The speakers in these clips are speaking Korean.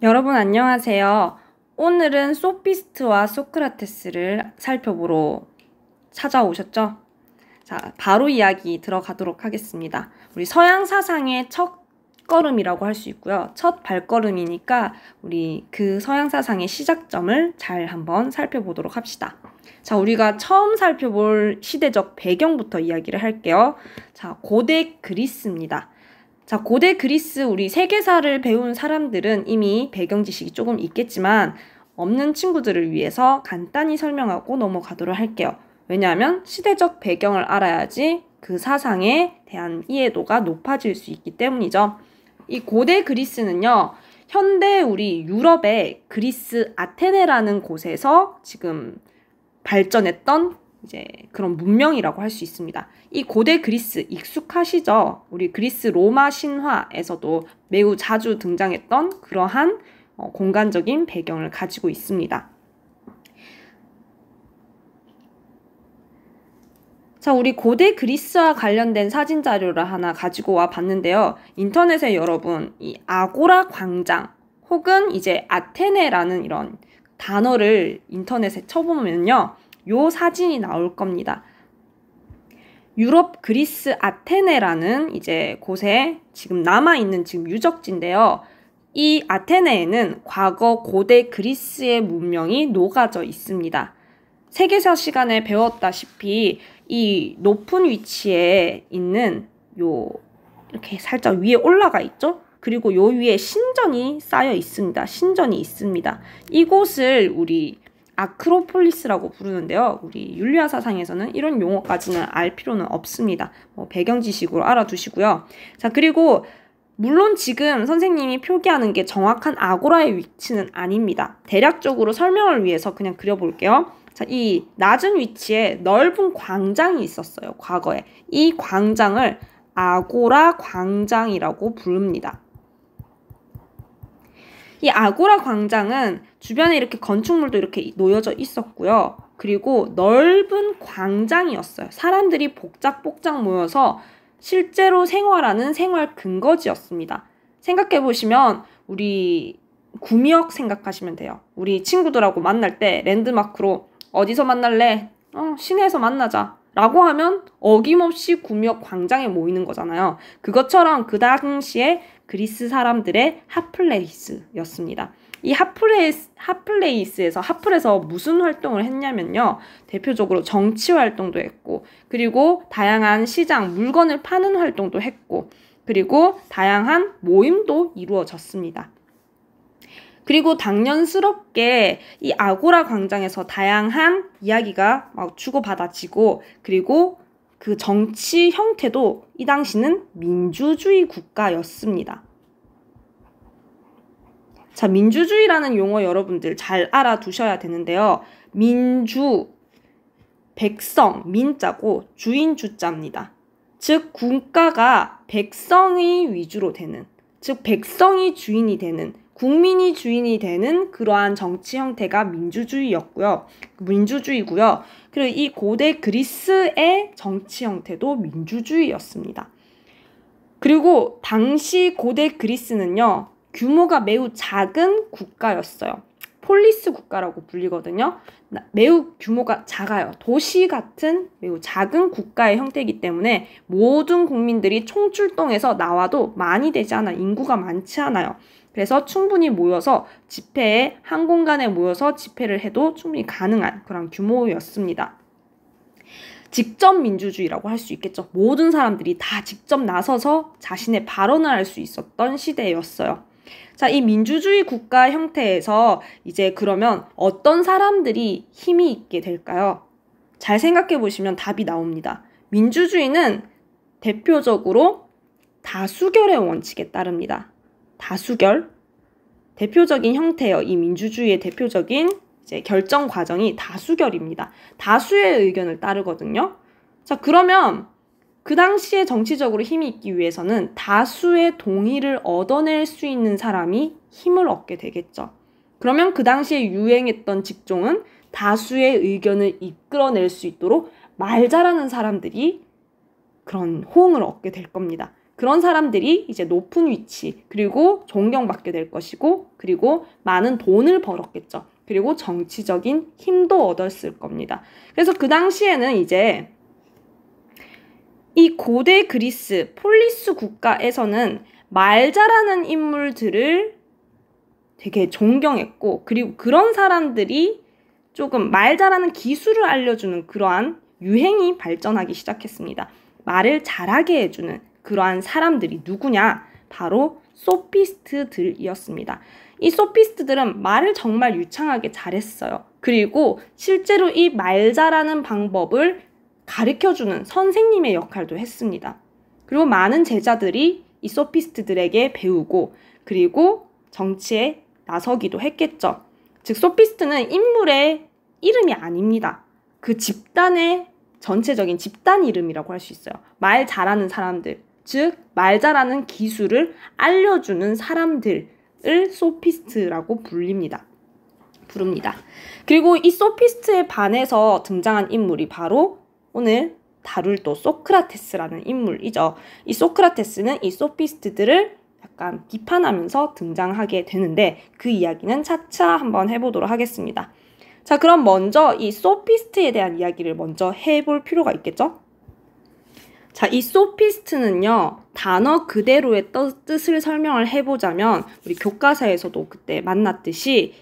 여러분 안녕하세요. 오늘은 소피스트와 소크라테스를 살펴보러 찾아오셨죠? 자, 바로 이야기 들어가도록 하겠습니다. 우리 서양 사상의 첫 걸음이라고 할 수 있고요. 첫 발걸음이니까 우리 그 서양 사상의 시작점을 잘 한번 살펴보도록 합시다. 자, 우리가 처음 살펴볼 시대적 배경부터 이야기를 할게요. 자, 고대 그리스입니다. 자, 고대 그리스 우리 세계사를 배운 사람들은 이미 배경 지식이 조금 있겠지만 없는 친구들을 위해서 간단히 설명하고 넘어가도록 할게요. 왜냐하면 시대적 배경을 알아야지 그 사상에 대한 이해도가 높아질 수 있기 때문이죠. 이 고대 그리스는요, 현대 우리 유럽의 그리스 아테네라는 곳에서 지금 발전했던 이제 그런 문명이라고 할 수 있습니다. 이 고대 그리스 익숙하시죠? 우리 그리스 로마 신화에서도 매우 자주 등장했던 그러한 공간적인 배경을 가지고 있습니다. 자, 우리 고대 그리스와 관련된 사진 자료를 하나 가지고 와 봤는데요. 인터넷에 여러분 이 아고라 광장 혹은 이제 아테네라는 이런 단어를 인터넷에 쳐보면요. 요 사진이 나올 겁니다. 유럽 그리스 아테네라는 이제 곳에 지금 남아있는 지금 유적지인데요. 이 아테네에는 과거 고대 그리스의 문명이 녹아져 있습니다. 세계사 시간에 배웠다시피 이 높은 위치에 있는 요 이렇게 살짝 위에 올라가 있죠? 그리고 요 위에 신전이 쌓여 있습니다. 신전이 있습니다. 이곳을 우리 아크로폴리스라고 부르는데요. 우리 율리아 사상에서는 이런 용어까지는 알 필요는 없습니다. 배경 지식으로 알아두시고요. 자, 그리고 물론 지금 선생님이 표기하는 게 정확한 아고라의 위치는 아닙니다. 대략적으로 설명을 위해서 그냥 그려볼게요. 자, 이 낮은 위치에 넓은 광장이 있었어요. 과거에. 이 광장을 아고라 광장이라고 부릅니다. 이 아고라 광장은 주변에 이렇게 건축물도 이렇게 놓여져 있었고요. 그리고 넓은 광장이었어요. 사람들이 복작복작 모여서 실제로 생활하는 생활 근거지였습니다. 생각해보시면 우리 구미역 생각하시면 돼요. 우리 친구들하고 만날 때 랜드마크로 어디서 만날래? 시내에서 만나자. 라고 하면 어김없이 구미역 광장에 모이는 거잖아요. 그것처럼 그 당시에 그리스 사람들의 핫플레이스였습니다. 이 핫플에서 무슨 활동을 했냐면요. 대표적으로 정치 활동도 했고, 그리고 다양한 시장, 물건을 파는 활동도 했고, 그리고 다양한 모임도 이루어졌습니다. 그리고 당연스럽게 이 아고라 광장에서 다양한 이야기가 막 주고받아지고, 그리고 그 정치 형태도 이 당시는 민주주의 국가였습니다. 자, 민주주의라는 용어 여러분들 잘 알아두셔야 되는데요. 민주, 백성, 민자고 주인 주자입니다. 즉 국가가 백성이 위주로 되는, 즉 백성이 주인이 되는, 국민이 주인이 되는 그러한 정치 형태가 민주주의고요. 그리고 이 고대 그리스의 정치 형태도 민주주의였습니다. 그리고 당시 고대 그리스는요. 규모가 매우 작은 국가였어요. 폴리스 국가라고 불리거든요. 매우 규모가 작아요. 도시 같은 매우 작은 국가의 형태이기 때문에 모든 국민들이 총출동해서 나와도 많이 되지 않아요. 인구가 많지 않아요. 그래서 충분히 모여서 집회에 한 공간에 모여서 집회를 해도 충분히 가능한 그런 규모였습니다. 직접 민주주의라고 할 수 있겠죠. 모든 사람들이 다 직접 나서서 자신의 발언을 할 수 있었던 시대였어요. 자, 이 민주주의 국가 형태에서 이제 그러면 어떤 사람들이 힘이 있게 될까요? 잘 생각해 보시면 답이 나옵니다. 민주주의는 대표적으로 다수결의 원칙에 따릅니다. 다수결. 대표적인 형태예요. 이 민주주의의 대표적인 이제 결정 과정이 다수결입니다. 다수의 의견을 따르거든요. 자, 그러면 그 당시에 정치적으로 힘이 있기 위해서는 다수의 동의를 얻어낼 수 있는 사람이 힘을 얻게 되겠죠. 그러면 그 당시에 유행했던 직종은 다수의 의견을 이끌어낼 수 있도록 말 잘하는 사람들이 그런 호응을 얻게 될 겁니다. 그런 사람들이 이제 높은 위치, 그리고 존경받게 될 것이고, 그리고 많은 돈을 벌었겠죠. 그리고 정치적인 힘도 얻었을 겁니다. 그래서 그 당시에는 이제 이 고대 그리스 폴리스 국가에서는 말 잘하는 인물들을 되게 존경했고, 그리고 그런 사람들이 조금 말 잘하는 기술을 알려주는 그러한 유행이 발전하기 시작했습니다. 말을 잘하게 해주는 그러한 사람들이 누구냐? 바로 소피스트들이었습니다. 이 소피스트들은 말을 정말 유창하게 잘했어요. 그리고 실제로 이 말 잘하는 방법을 가르쳐주는 선생님의 역할도 했습니다. 그리고 많은 제자들이 이 소피스트들에게 배우고, 그리고 정치에 나서기도 했겠죠. 즉 소피스트는 인물의 이름이 아닙니다. 그 집단의 전체적인 집단 이름이라고 할 수 있어요. 말 잘하는 사람들, 즉 말 잘하는 기술을 알려주는 사람들을 소피스트라고 부릅니다. 그리고 이 소피스트에 반해서 등장한 인물이 바로 오늘 다룰 또 소크라테스라는 인물이죠. 이 소크라테스는 이 소피스트들을 약간 비판하면서 등장하게 되는데, 그 이야기는 차차 한번 해보도록 하겠습니다. 자, 그럼 먼저 이 소피스트에 대한 이야기를 먼저 해볼 필요가 있겠죠? 자, 이 소피스트는요, 단어 그대로의 뜻을 설명을 해보자면, 우리 교과서에서도 그때 만났듯이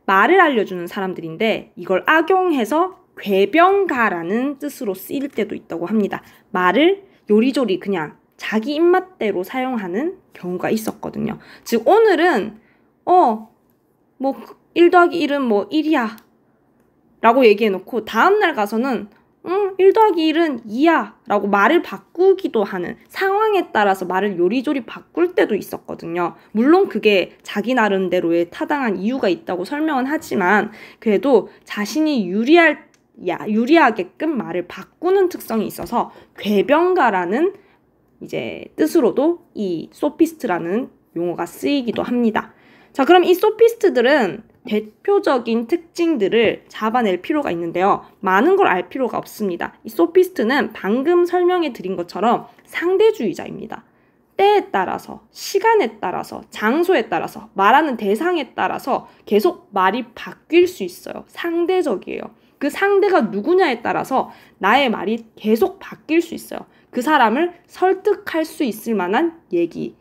말을 알려주는 사람들인데, 이걸 악용해서 궤변가라는 뜻으로 쓰일 때도 있다고 합니다. 말을 요리조리 그냥 자기 입맛대로 사용하는 경우가 있었거든요. 즉 오늘은 1 더하기 1은 뭐 1이야 라고 얘기해놓고 다음날 가서는 1 더하기 1은 2야 라고 말을 바꾸기도 하는, 상황에 따라서 말을 요리조리 바꿀 때도 있었거든요. 물론 그게 자기 나름대로의 타당한 이유가 있다고 설명은 하지만, 그래도 자신이 유리하게끔 말을 바꾸는 특성이 있어서 궤변가라는 이제 뜻으로도 이 소피스트라는 용어가 쓰이기도 합니다. 자, 그럼 이 소피스트들은 대표적인 특징들을 잡아낼 필요가 있는데요. 많은 걸 알 필요가 없습니다. 이 소피스트는 방금 설명해 드린 것처럼 상대주의자입니다. 때에 따라서, 시간에 따라서, 장소에 따라서, 말하는 대상에 따라서 계속 말이 바뀔 수 있어요. 상대적이에요. 그 상대가 누구냐에 따라서 나의 말이 계속 바뀔 수 있어요. 그 사람을 설득할 수 있을 만한 얘기,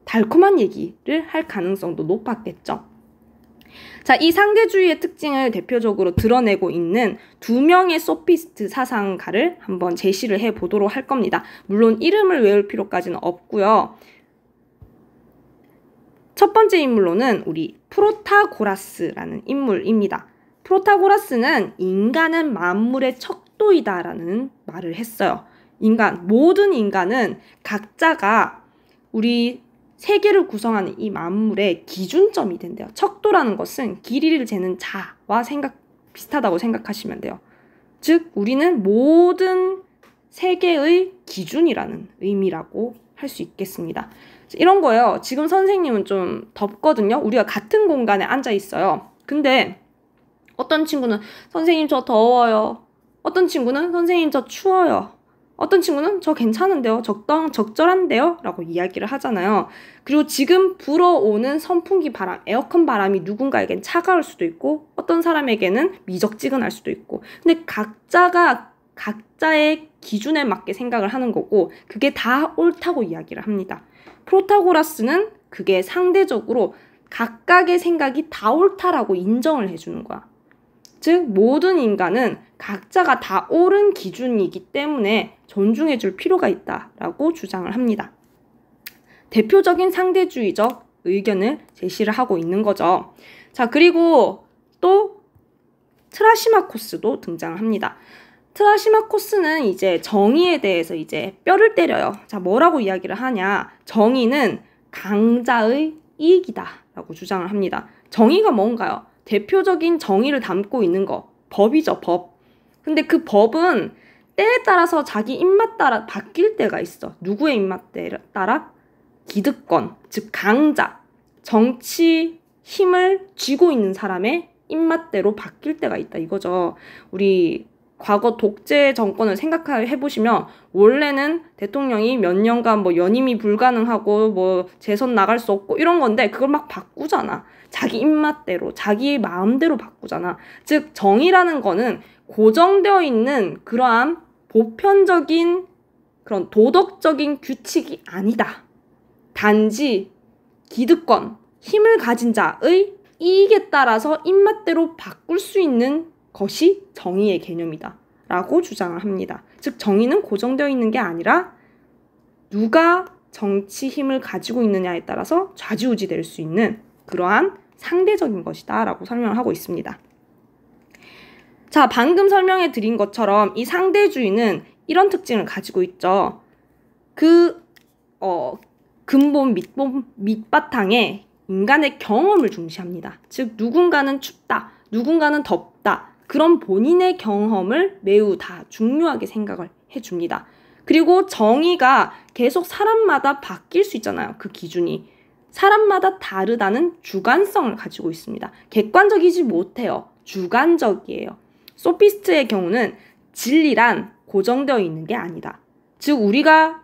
달콤한 얘기를 할 가능성도 높았겠죠. 자, 이 상대주의의 특징을 대표적으로 드러내고 있는 2명의 소피스트 사상가를 한번 제시를 해보도록 할 겁니다. 물론 이름을 외울 필요까지는 없고요. 첫 번째 인물로는 우리 프로타고라스라는 인물입니다. 프로타고라스는 인간은 만물의 척도이다라는 말을 했어요. 모든 인간은 각자가 우리 세계를 구성하는 이 만물의 기준점이 된대요. 척도라는 것은 길이를 재는 자와 비슷하다고 생각하시면 돼요. 즉 우리는 모든 세계의 기준이라는 의미라고 할 수 있겠습니다. 이런 거예요. 지금 선생님은 좀 덥거든요. 우리가 같은 공간에 앉아 있어요. 근데 어떤 친구는 선생님 저 더워요. 어떤 친구는 선생님 저 추워요. 어떤 친구는 저 괜찮은데요. 적절한데요. 라고 이야기를 하잖아요. 그리고 지금 불어오는 선풍기 바람, 에어컨 바람이 누군가에겐 차가울 수도 있고 어떤 사람에게는 미적지근할 수도 있고, 근데 각자가 각자의 기준에 맞게 생각을 하는 거고 그게 다 옳다고 이야기를 합니다. 프로타고라스는 그게 상대적으로 각각의 생각이 다 옳다라고 인정을 해주는 거야. 즉 모든 인간은 각자가 다 옳은 기준이기 때문에 존중해줄 필요가 있다라고 주장을 합니다. 대표적인 상대주의적 의견을 제시를 하고 있는 거죠. 자, 그리고 또 트라시마코스도 등장을 합니다. 트라시마코스는 이제 정의에 대해서 이제 뼈를 때려요. 자, 뭐라고 이야기를 하냐? 정의는 강자의 이익이다 라고 주장을 합니다. 정의가 뭔가요? 대표적인 정의를 담고 있는 거, 법이죠, 법. 근데 그 법은 때에 따라서 자기 입맛 따라 바뀔 때가 있어. 누구의 입맛에 따라? 기득권, 즉 강자, 정치 힘을 쥐고 있는 사람의 입맛대로 바뀔 때가 있다 이거죠. 우리 과거 독재 정권을 생각해 보시면 원래는 대통령이 몇 년간 뭐 연임이 불가능하고 뭐 재선 나갈 수 없고 이런 건데 그걸 막 바꾸잖아. 자기 입맛대로, 자기 마음대로 바꾸잖아. 즉 정의라는 거는 고정되어 있는 그러한 보편적인 그런 도덕적인 규칙이 아니다. 단지 기득권, 힘을 가진 자의 이익에 따라서 입맛대로 바꿀 수 있는 것이 정의의 개념이다 라고 주장을 합니다. 즉 정의는 고정되어 있는 게 아니라 누가 정치 힘을 가지고 있느냐에 따라서 좌지우지 될 수 있는 그러한 상대적인 것이다 라고 설명을 하고 있습니다. 자, 방금 설명해 드린 것처럼 이 상대주의는 이런 특징을 가지고 있죠. 근본 밑바탕에 인간의 경험을 중시합니다. 즉 누군가는 춥다, 누군가는 덥다, 그런 본인의 경험을 매우 다 중요하게 생각을 해줍니다. 그리고 정의가 계속 사람마다 바뀔 수 있잖아요. 그 기준이. 사람마다 다르다는 주관성을 가지고 있습니다. 객관적이지 못해요. 주관적이에요. 소피스트의 경우는 진리란 고정되어 있는 게 아니다. 즉 우리가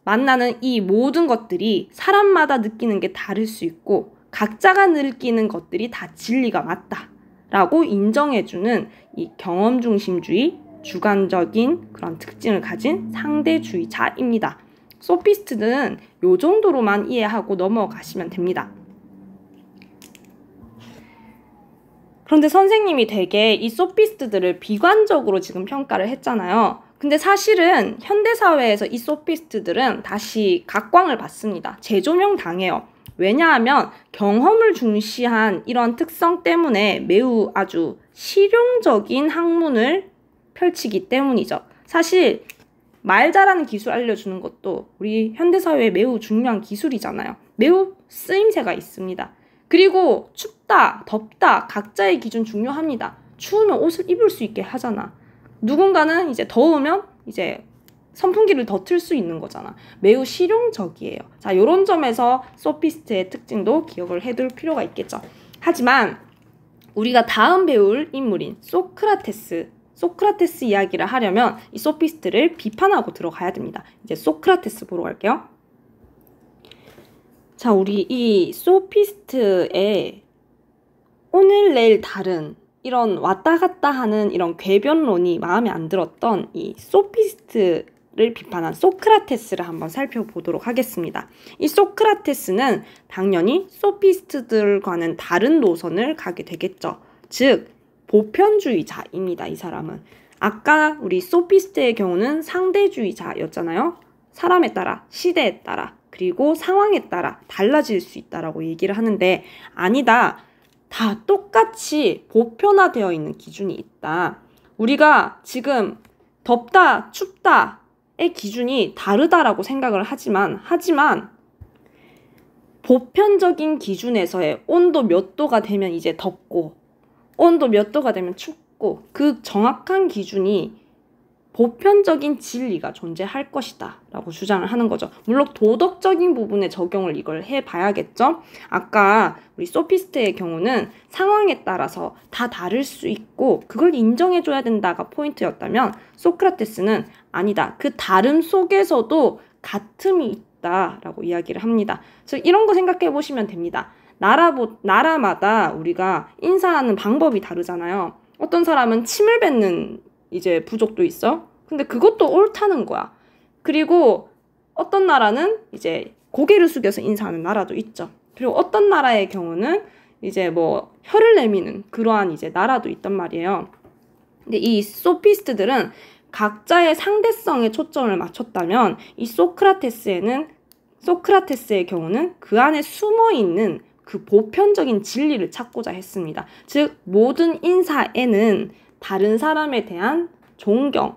만나는 이 모든 것들이 사람마다 느끼는 게 다를 수 있고 각자가 느끼는 것들이 다 진리가 맞다라고 인정해주는 이 경험중심주의, 주관적인 그런 특징을 가진 상대주의자입니다. 소피스트는 이 정도로만 이해하고 넘어가시면 됩니다. 그런데 선생님이 되게 이 소피스트들을 비관적으로 지금 평가를 했잖아요. 근데 사실은 현대사회에서 이 소피스트들은 다시 각광을 받습니다. 재조명 당해요. 왜냐하면 경험을 중시한 이런 특성 때문에 매우 아주 실용적인 학문을 펼치기 때문이죠. 사실 말 잘하는 기술 알려주는 것도 우리 현대사회에 매우 중요한 기술이잖아요. 매우 쓰임새가 있습니다. 그리고 춥다, 덥다 각자의 기준 중요합니다. 추우면 옷을 입을 수 있게 하잖아. 누군가는 이제 더우면 이제 선풍기를 더 틀 수 있는 거잖아. 매우 실용적이에요. 자, 요런 점에서 소피스트의 특징도 기억을 해둘 필요가 있겠죠. 하지만 우리가 다음 배울 인물인 소크라테스 이야기를 하려면 이 소피스트를 비판하고 들어가야 됩니다. 이제 소크라테스 보러 갈게요. 자, 우리 이 소피스트의 오늘 내일 다른 이런 왔다 갔다 하는 이런 궤변론이 마음에 안 들었던 이 소피스트를 비판한 소크라테스를 한번 살펴보도록 하겠습니다. 이 소크라테스는 당연히 소피스트들과는 다른 노선을 가게 되겠죠. 즉 보편주의자입니다. 이 사람은. 아까 우리 소피스트의 경우는 상대주의자였잖아요. 사람에 따라, 시대에 따라, 그리고 상황에 따라 달라질 수 있다라고 얘기를 하는데 아니다. 다 똑같이 보편화되어 있는 기준이 있다. 우리가 지금 덥다, 춥다의 기준이 다르다라고 생각을 하지만 보편적인 기준에서의 온도 몇 도가 되면 이제 덥고 온도 몇 도가 되면 춥고 그 정확한 기준이 보편적인 진리가 존재할 것이다 라고 주장을 하는 거죠. 물론 도덕적인 부분에 적용을 이걸 해봐야겠죠. 아까 우리 소피스트의 경우는 상황에 따라서 다 다를 수 있고 그걸 인정해줘야 된다가 포인트였다면 소크라테스는 아니다. 그 다름 속에서도 같음이 있다라고 이야기를 합니다. 그래서 이런 거 생각해 보시면 됩니다. 나라마다 우리가 인사하는 방법이 다르잖아요. 어떤 사람은 침을 뱉는 이제 부족도 있어. 근데 그것도 옳다는 거야. 그리고 어떤 나라는 이제 고개를 숙여서 인사하는 나라도 있죠. 그리고 어떤 나라의 경우는 이제 뭐 혀를 내미는 그러한 이제 나라도 있단 말이에요. 근데 이 소피스트들은 각자의 상대성에 초점을 맞췄다면 이 소크라테스의 경우는 그 안에 숨어 있는 그 보편적인 진리를 찾고자 했습니다. 즉 모든 인사에는 다른 사람에 대한 존경,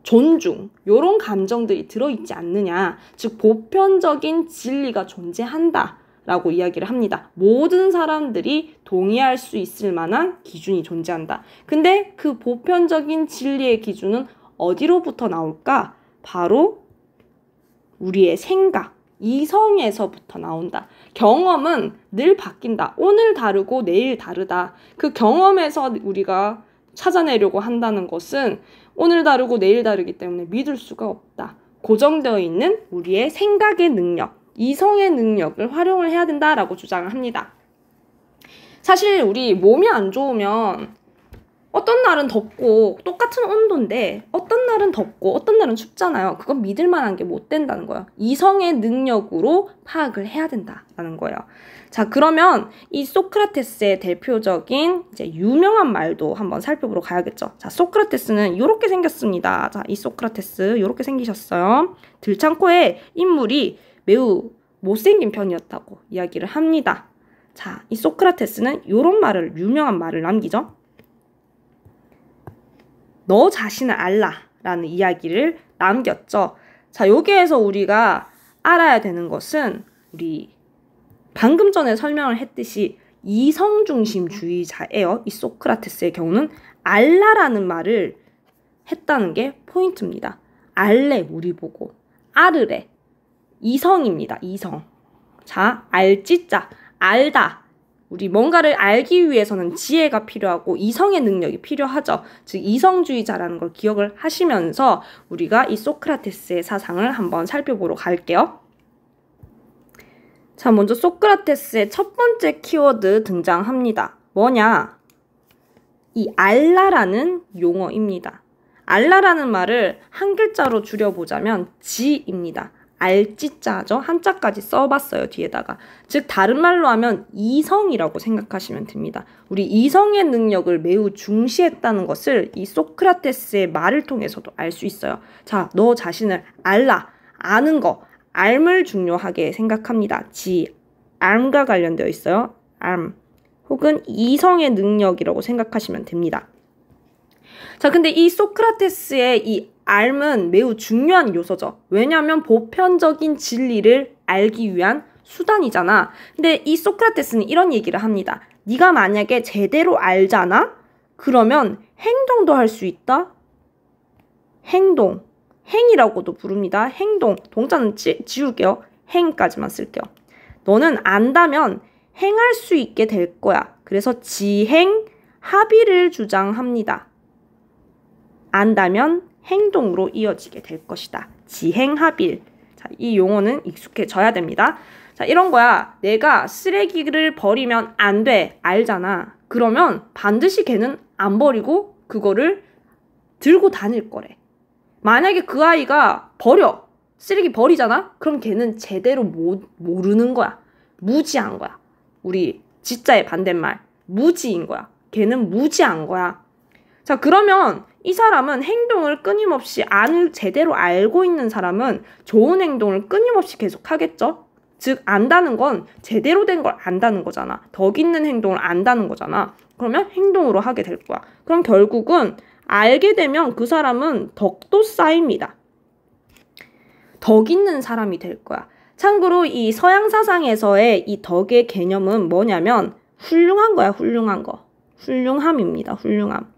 존중 이런 감정들이 들어있지 않느냐. 즉 보편적인 진리가 존재한다라고 이야기를 합니다. 모든 사람들이 동의할 수 있을 만한 기준이 존재한다. 근데 그 보편적인 진리의 기준은 어디로부터 나올까? 바로 우리의 생각, 이성에서부터 나온다. 경험은 늘 바뀐다. 오늘 다르고 내일 다르다. 그 경험에서 우리가 찾아내려고 한다는 것은 오늘 다르고 내일 다르기 때문에 믿을 수가 없다. 고정되어 있는 우리의 생각의 능력, 이성의 능력을 활용을 해야 된다라고 주장을 합니다. 사실 우리 몸이 안 좋으면 어떤 날은 덥고 똑같은 온도인데 어떤 날은 덥고 어떤 날은 춥잖아요. 그건 믿을 만한 게 못 된다는 거예요. 이성의 능력으로 파악을 해야 된다는 거예요. 자, 그러면 이 소크라테스의 대표적인 이제 유명한 말도 한번 살펴보러 가야겠죠. 자, 소크라테스는 이렇게 생겼습니다. 자, 이 소크라테스 이렇게 생기셨어요. 들창코의 인물이 매우 못생긴 편이었다고 이야기를 합니다. 자, 이 소크라테스는 이런 말을, 유명한 말을 남기죠. 너 자신을 알라라는 이야기를 남겼죠. 자, 여기에서 우리가 알아야 되는 것은 우리 방금 전에 설명을 했듯이 이성중심주의자예요. 이 소크라테스의 경우는 알라라는 말을 했다는 게 포인트입니다. 알래, 우리 보고. 알으래. 이성입니다. 이성. 자, 알지자. 알다. 우리 뭔가를 알기 위해서는 지혜가 필요하고 이성의 능력이 필요하죠. 즉 이성주의자라는 걸 기억을 하시면서 우리가 이 소크라테스의 사상을 한번 살펴보러 갈게요. 자, 먼저 소크라테스의 첫 번째 키워드 등장합니다. 뭐냐? 이 알라라는 용어입니다. 알라라는 말을 한 글자로 줄여보자면 지입니다. 알지자죠. 한자까지 써봤어요, 뒤에다가. 즉 다른 말로 하면 이성이라고 생각하시면 됩니다. 우리 이성의 능력을 매우 중시했다는 것을 이 소크라테스의 말을 통해서도 알 수 있어요. 자, 너 자신을 알라. 아는 거. 알을 중요하게 생각합니다. 지, 알과 관련되어 있어요. 알. 혹은 이성의 능력이라고 생각하시면 됩니다. 자, 근데 이 소크라테스의 이 알은 매우 중요한 요소죠. 왜냐하면 보편적인 진리를 알기 위한 수단이잖아. 근데 이 소크라테스는 이런 얘기를 합니다. 네가 만약에 제대로 알잖아? 그러면 행동도 할 수 있다? 행동. 행이라고도 부릅니다. 행동. 동사는 지울게요. 행까지만 쓸게요. 너는 안다면 행할 수 있게 될 거야. 그래서 지행 합의를 주장합니다. 안다면 행동으로 이어지게 될 것이다. 지행합일. 자, 이 용어는 익숙해져야 됩니다. 자, 이런 거야. 내가 쓰레기를 버리면 안 돼. 알잖아. 그러면 반드시 걔는 안 버리고 그거를 들고 다닐 거래. 만약에 그 아이가 버려. 쓰레기 버리잖아? 그럼 걔는 제대로 모르는 거야. 무지한 거야. 우리 지자의 반대말. 무지인 거야. 걔는 무지한 거야. 자, 그러면 이 사람은 행동을 끊임없이 제대로 알고 있는 사람은 좋은 행동을 끊임없이 계속 하겠죠? 즉, 안다는 건 제대로 된 걸 안다는 거잖아. 덕 있는 행동을 안다는 거잖아. 그러면 행동으로 하게 될 거야. 그럼 결국은 알게 되면 그 사람은 덕도 쌓입니다. 덕 있는 사람이 될 거야. 참고로 이 서양 사상에서의 이 덕의 개념은 뭐냐면 훌륭한 거야, 훌륭한 거. 훌륭함입니다, 훌륭함.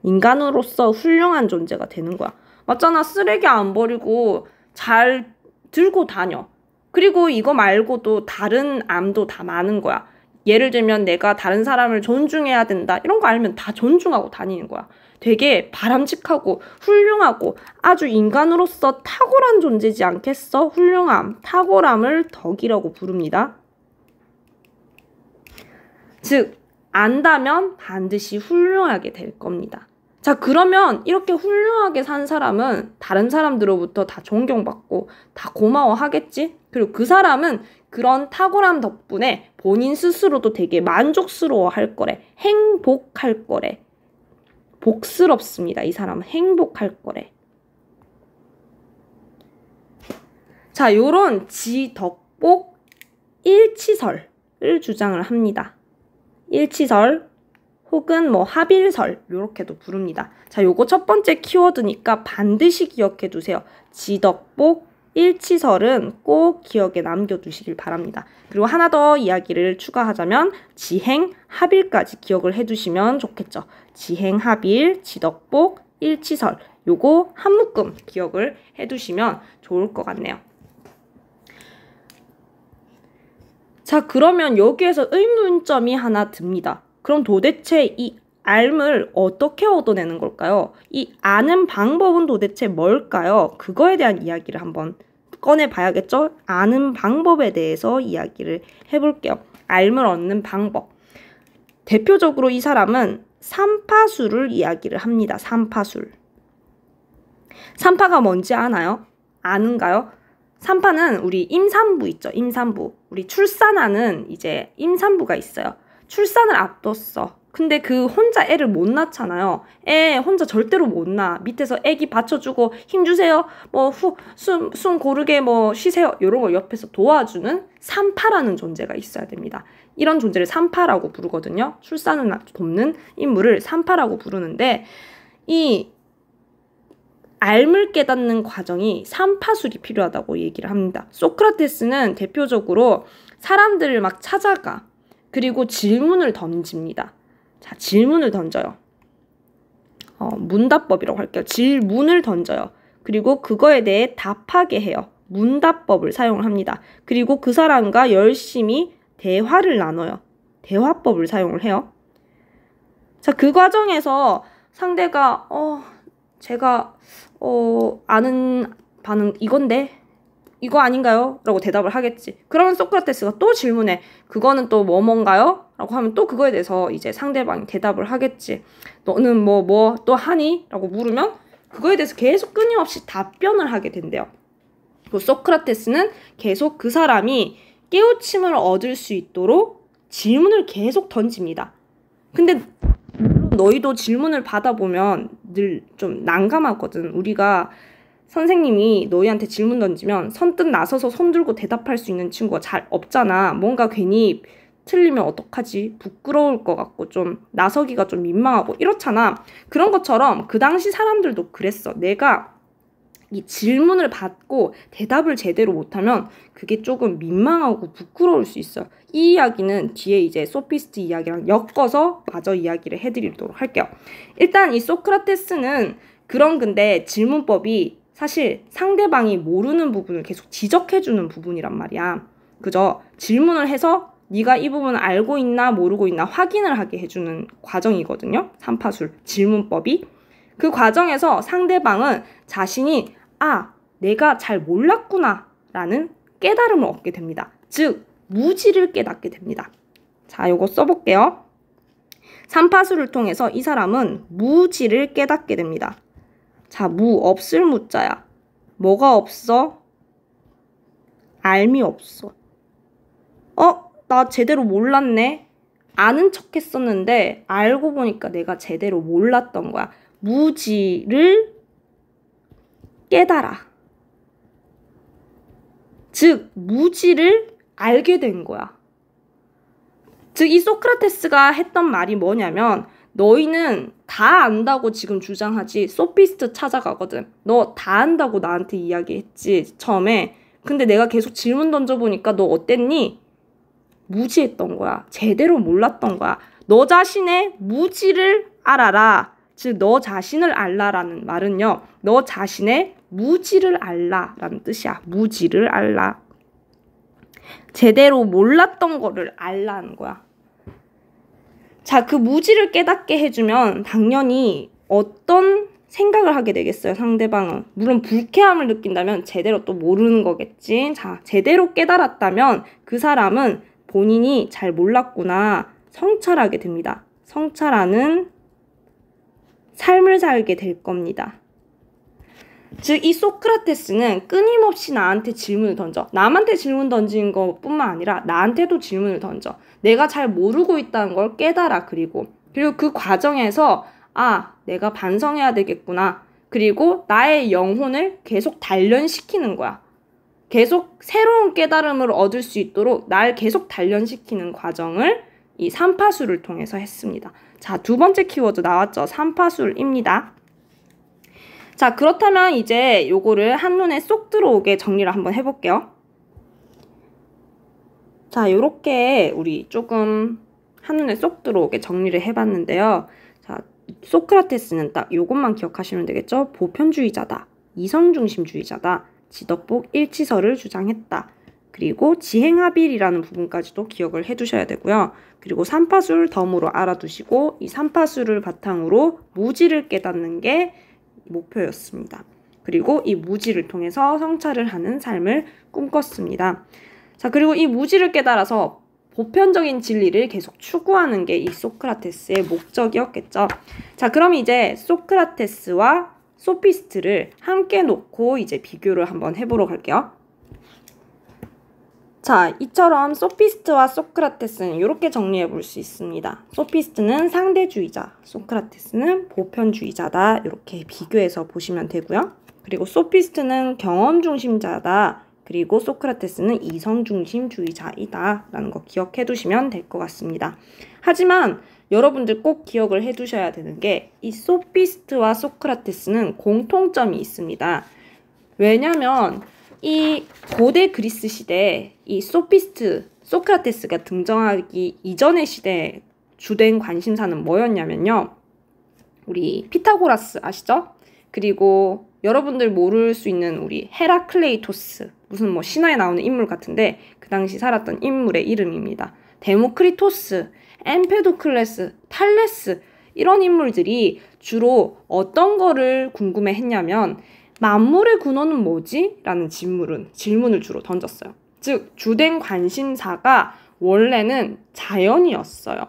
인간으로서 훌륭한 존재가 되는 거야. 맞잖아, 쓰레기 안 버리고 잘 들고 다녀. 그리고 이거 말고도 다른 암도 다 많은 거야. 예를 들면 내가 다른 사람을 존중해야 된다. 이런 거 알면 다 존중하고 다니는 거야. 되게 바람직하고 훌륭하고 아주 인간으로서 탁월한 존재지 않겠어? 훌륭함, 탁월함을 덕이라고 부릅니다. 즉, 안다면 반드시 훌륭하게 될 겁니다. 자, 그러면 이렇게 훌륭하게 산 사람은 다른 사람들로부터 다 존경받고 다 고마워하겠지? 그리고 그 사람은 그런 탁월함 덕분에 본인 스스로도 되게 만족스러워할 거래. 행복할 거래. 복스럽습니다. 이 사람은 행복할 거래. 자, 요런 지덕복 일치설을 주장을 합니다. 일치설 혹은 뭐 합일설 요렇게도 부릅니다. 자, 요거 첫 번째 키워드니까 반드시 기억해 두세요. 지덕복 일치설은 꼭 기억에 남겨두시길 바랍니다. 그리고 하나 더 이야기를 추가하자면 지행, 합일까지 기억을 해두시면 좋겠죠. 지행, 합일, 지덕복, 일치설 요거 한 묶음 기억을 해두시면 좋을 것 같네요. 자, 그러면 여기에서 의문점이 하나 듭니다. 그럼 도대체 이 알을 어떻게 얻어내는 걸까요? 이 아는 방법은 도대체 뭘까요? 그거에 대한 이야기를 한번 꺼내봐야겠죠? 아는 방법에 대해서 이야기를 해볼게요. 알을 얻는 방법. 대표적으로 이 사람은 삼파술을 이야기를 합니다. 삼파술. 삼파가 뭔지 아나요? 아는가요? 삼파는 우리 임산부 있죠. 임산부. 우리 출산하는 이제 임산부가 있어요. 출산을 앞뒀어. 근데 그 혼자 애를 못 낳잖아요. 애 혼자 절대로 못 낳아. 밑에서 애기 받쳐주고 힘주세요. 뭐 숨 고르게 뭐 쉬세요. 이런 걸 옆에서 도와주는 삼파라는 존재가 있어야 됩니다. 이런 존재를 삼파라고 부르거든요. 출산을 돕는 인물을 삼파라고 부르는데 이 알을 깨닫는 과정이 삼파술이 필요하다고 얘기를 합니다. 소크라테스는 대표적으로 사람들을 막 찾아가. 그리고 질문을 던집니다. 자, 질문을 던져요. 문답법이라고 할게요. 질문을 던져요. 그리고 그거에 대해 답하게 해요. 문답법을 사용을 합니다. 그리고 그 사람과 열심히 대화를 나눠요. 대화법을 사용을 해요. 자, 그 과정에서 상대가 제가 아는 바는 이건데 이거 아닌가요? 라고 대답을 하겠지. 그러면 소크라테스가 또 질문해. 그거는 또 뭔가요? 라고 하면 또 그거에 대해서 이제 상대방이 대답을 하겠지. 너는 뭐 또 하니? 라고 물으면 그거에 대해서 계속 끊임없이 답변을 하게 된대요. 그리고 소크라테스는 계속 그 사람이 깨우침을 얻을 수 있도록 질문을 계속 던집니다. 근데 너희도 질문을 받아보면 늘 좀 난감하거든. 우리가 선생님이 너희한테 질문 던지면 선뜻 나서서 손 들고 대답할 수 있는 친구가 잘 없잖아. 뭔가 괜히 틀리면 어떡하지? 부끄러울 것 같고 좀 나서기가 좀 민망하고 이렇잖아. 그런 것처럼 그 당시 사람들도 그랬어. 내가 이 질문을 받고 대답을 제대로 못하면 그게 조금 민망하고 부끄러울 수 있어. 이 이야기는 뒤에 이제 소피스트 이야기랑 엮어서 마저 이야기를 해드리도록 할게요. 일단 이 소크라테스는 근데 질문법이 사실 상대방이 모르는 부분을 계속 지적해주는 부분이란 말이야. 그죠? 질문을 해서 네가 이 부분을 알고 있나 모르고 있나 확인을 하게 해주는 과정이거든요. 삼파술 질문법이. 그 과정에서 상대방은 자신이 내가 잘 몰랐구나 라는 깨달음을 얻게 됩니다. 즉 무지를 깨닫게 됩니다. 자, 요거 써볼게요. 삼파술을 통해서 이 사람은 무지를 깨닫게 됩니다. 자, 없을 무자야. 뭐가 없어? 알미 없어. 나 제대로 몰랐네. 아는 척 했었는데 알고 보니까 내가 제대로 몰랐던 거야. 무지를 깨달아. 즉, 무지를 알게 된 거야. 즉, 이 소크라테스가 했던 말이 뭐냐면 너희는 다 안다고 지금 주장하지 소피스트 찾아가거든. 너 다 안다고 나한테 이야기했지 처음에. 근데 내가 계속 질문 던져보니까 너 어땠니? 무지했던 거야. 제대로 몰랐던 거야. 너 자신의 무지를 알아라. 즉 너 자신을 알라라는 말은요. 너 자신의 무지를 알라라는 뜻이야. 무지를 알라. 제대로 몰랐던 거를 알라는 거야. 자, 그 무지를 깨닫게 해주면 당연히 어떤 생각을 하게 되겠어요, 상대방은. 물론 불쾌함을 느낀다면 제대로 또 모르는 거겠지. 자, 제대로 깨달았다면 그 사람은 본인이 잘 몰랐구나. 성찰하게 됩니다. 성찰하는 삶을 살게 될 겁니다. 즉, 이 소크라테스는 끊임없이 나한테 질문을 던져. 남한테 질문 던지는 것뿐만 아니라 나한테도 질문을 던져. 내가 잘 모르고 있다는 걸 깨달아. 그리고 그 과정에서 내가 반성해야 되겠구나. 그리고 나의 영혼을 계속 단련시키는 거야. 계속 새로운 깨달음을 얻을 수 있도록 날 계속 단련시키는 과정을 이 삼파술을 통해서 했습니다. 자, 두 번째 키워드 나왔죠. 삼파술입니다. 자, 그렇다면 이제 요거를 한눈에 쏙 들어오게 정리를 한번 해볼게요. 자, 요렇게 우리 조금 한눈에 쏙 들어오게 정리를 해봤는데요. 자, 소크라테스는 딱 요것만 기억하시면 되겠죠? 보편주의자다. 이성중심주의자다. 지덕복 일치설을 주장했다. 그리고 지행합일이라는 부분까지도 기억을 해두셔야 되고요. 그리고 삼파술 덤으로 알아두시고 이 삼파술을 바탕으로 무지를 깨닫는 게 목표였습니다. 그리고 이 무지를 통해서 성찰을 하는 삶을 꿈꿨습니다. 자, 그리고 이 무지를 깨달아서 보편적인 진리를 계속 추구하는 게 이 소크라테스의 목적이었겠죠. 자, 그럼 이제 소크라테스와 소피스트를 함께 놓고 이제 비교를 한번 해보러 갈게요. 자, 이처럼 소피스트와 소크라테스는 이렇게 정리해 볼 수 있습니다. 소피스트는 상대주의자, 소크라테스는 보편주의자다. 이렇게 비교해서 보시면 되고요. 그리고 소피스트는 경험 중심자다. 그리고 소크라테스는 이성 중심주의자이다. 라는 거 기억해 두시면 될 것 같습니다. 하지만 여러분들 꼭 기억을 해 두셔야 되는 게 이 소피스트와 소크라테스는 공통점이 있습니다. 왜냐면 이 고대 그리스 시대에 이 소크라테스가 등장하기 이전의 시대에 주된 관심사는 뭐였냐면요. 우리 피타고라스 아시죠? 그리고 여러분들 모를 수 있는 우리 헤라클레이토스, 무슨 뭐 신화에 나오는 인물 같은데 그 당시 살았던 인물의 이름입니다. 데모크리토스, 엠페도클레스, 탈레스 이런 인물들이 주로 어떤 거를 궁금해 했냐면 만물의 근원은 뭐지? 라는 질문을 주로 던졌어요. 즉, 주된 관심사가 원래는 자연이었어요.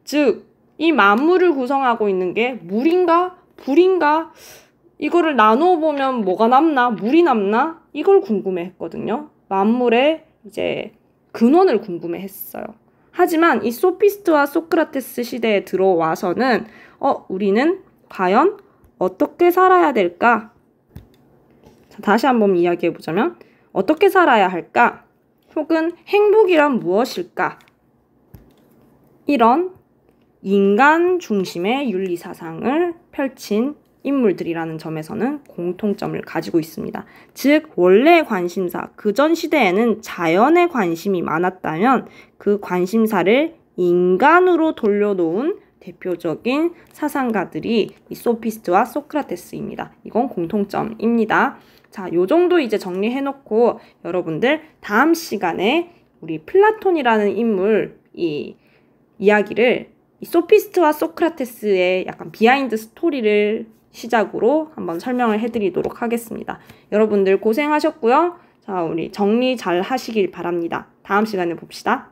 즉, 이 만물을 구성하고 있는 게 물인가? 불인가? 이거를 나누어 보면 뭐가 남나? 물이 남나? 이걸 궁금해 했거든요. 만물의 이제 근원을 궁금해 했어요. 하지만 이 소피스트와 소크라테스 시대에 들어와서는 우리는 과연 어떻게 살아야 될까? 다시 한번 이야기해보자면 어떻게 살아야 할까? 혹은 행복이란 무엇일까? 이런 인간 중심의 윤리사상을 펼친 인물들이라는 점에서는 공통점을 가지고 있습니다. 즉 원래의 관심사, 그전 시대에는 자연에 관심이 많았다면 그 관심사를 인간으로 돌려놓은 대표적인 사상가들이 이 소피스트와 소크라테스입니다. 이건 공통점입니다. 자, 요 정도 이제 정리해놓고 여러분들 다음 시간에 우리 플라톤이라는 인물 이 이야기를 이 소피스트와 소크라테스의 약간 비하인드 스토리를 시작으로 한번 설명을 해드리도록 하겠습니다. 여러분들 고생하셨고요. 자, 우리 정리 잘 하시길 바랍니다. 다음 시간에 봅시다.